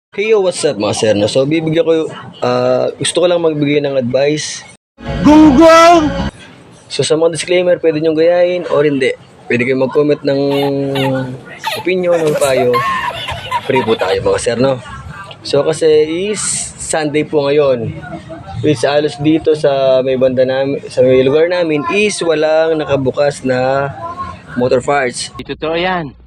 Hey, yo, what's up mga sir? No? So, bibigyan ko, gusto ko lang magbigay ng advice. Google! So, sa mga disclaimer, pwede nyo gayahin or hindi. Pwede kayo mag-comment ng opinion, ng payo. Free po tayo mga sir, no? So, kasi is Sunday po ngayon. Which alos dito sa may banda namin, sa may lugar namin is walang nakabukas na motor parts. Totoo yan.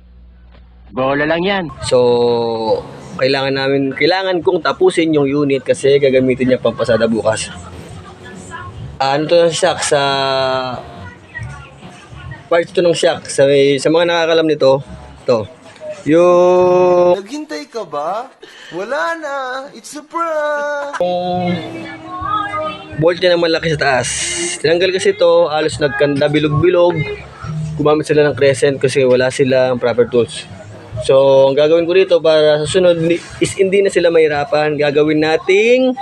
Bola lang yan. So, kailangan kong tapusin yung unit kasi gagamitin niya pampasada bukas. Ano to ng shock sa parts to ng shock sa mga nakakalam nito, to. Yung Naghintay ka ba? Wala na. It's a prank. bolt niya na malaki sa taas. Tinanggal kasi ito, halos nagkanda bilog-bilog. Gumamit sila ng crescent kasi wala silang proper tools. So, ang gagawin ko dito para sa sunod is hindi na sila mahirapan. Gagawin nating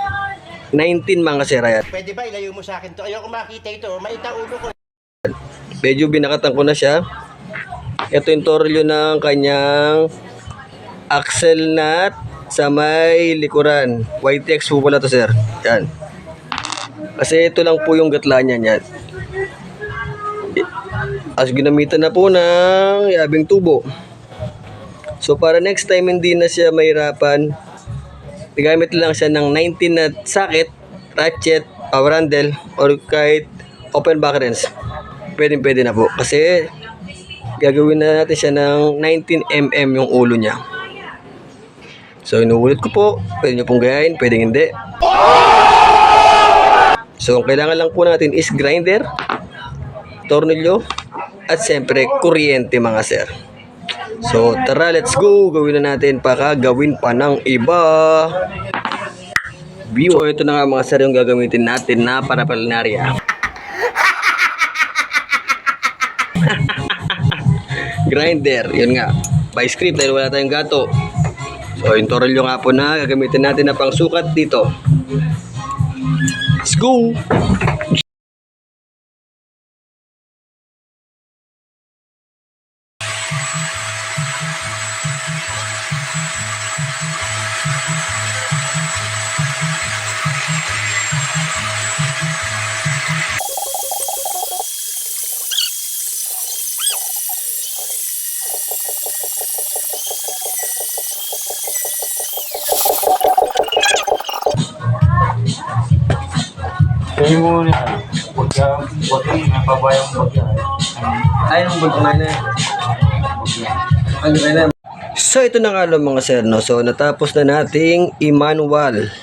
19 mga serayan. Pwede ba ilayo mo sa akin to? Ayoko makita ito. Maita ulo ko. Medyo binakatan ko na siya. Ito yung tornilyo ng kanyang axle nut sa may likuran. YTX po pala to sir. Yan. Kasi ito lang po yung gatla niya yan. As ginamitan na po ng yabing tubo. So para next time hindi na siya mahirapan, gamit lang siya ng 19 na socket, ratchet, power handle, or kahit open back wrench. Pwede na po. Kasi gagawin na natin siya ng 19mm yung ulo niya. So inuulit ko po, pwede nyo pong gayahin, pwede hindi. So ang kailangan lang po natin is grinder, tornilyo, at siyempre kuryente mga sir. So tara, let's go. Gawin na natin para gawin pa ng iba. So ito na nga mga sir yung gagamitin natin na paraphernalia. Grinder, yun nga. By script dahil wala tayong gato. So yung tornilyo nga po na gagamitin natin na pang sukat dito. Let's go. Kaya mo na, huwag kang napabayang bagay. Ay, nung bolt na yan. Ano na yan? So ito na nga lang mga sir, no? So natapos na nating i-manual.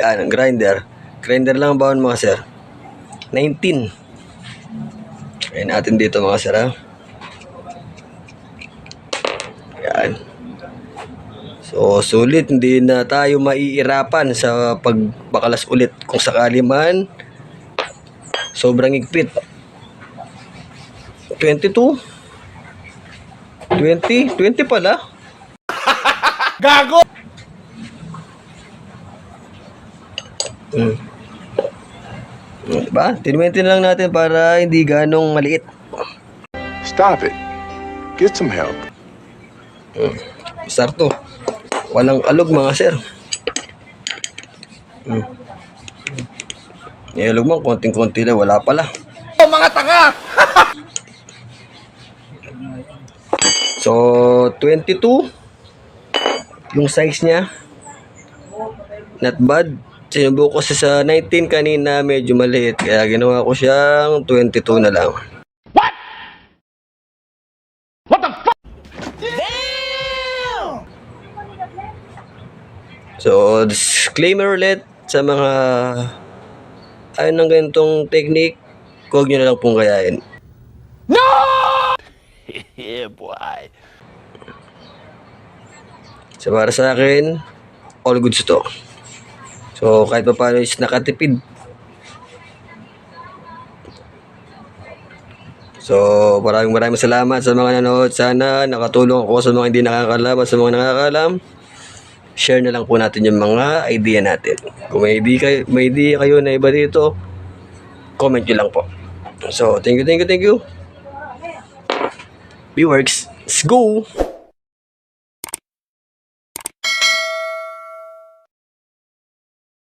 Yan, ang grinder. Grinder lang ba mga sir? 19. Ayan natin dito mga sir, ha? Yan. So sulit, hindi na tayo maiirapan sa pagbakalas ulit kung sakali man sobrang higpit. 22 20 pala. Gago! Diba? Tinwente lang natin para hindi ganong maliit. Stop it. Get some help. Start to. Walang alog mga sir. Nilog mo, konting-konti lang, wala pala. Oh, mga tanga! So, 22 yung size niya. Not bad. Sinubukan ko sa 19 kanina, medyo maliit. Kaya ginawa ko siyang 22 na lang. What? What the fuck? Damn! So, disclaimer ulit sa mga ayaw ng ganitong technique, huwag nyo na lang pong gayahin. No! Yeah, boy. So, para sa akin, all goods to. So, kahit pa paano is nakatipid. So, maraming salamat sa mga nanood. Sana nakatulong ako sa mga hindi nakakalam at sa mga nakakalam. Share na lang po natin yung mga idea natin. Kung may idea kayo na iba dito, comment nyo lang po. So, thank you. B-Works, let's go!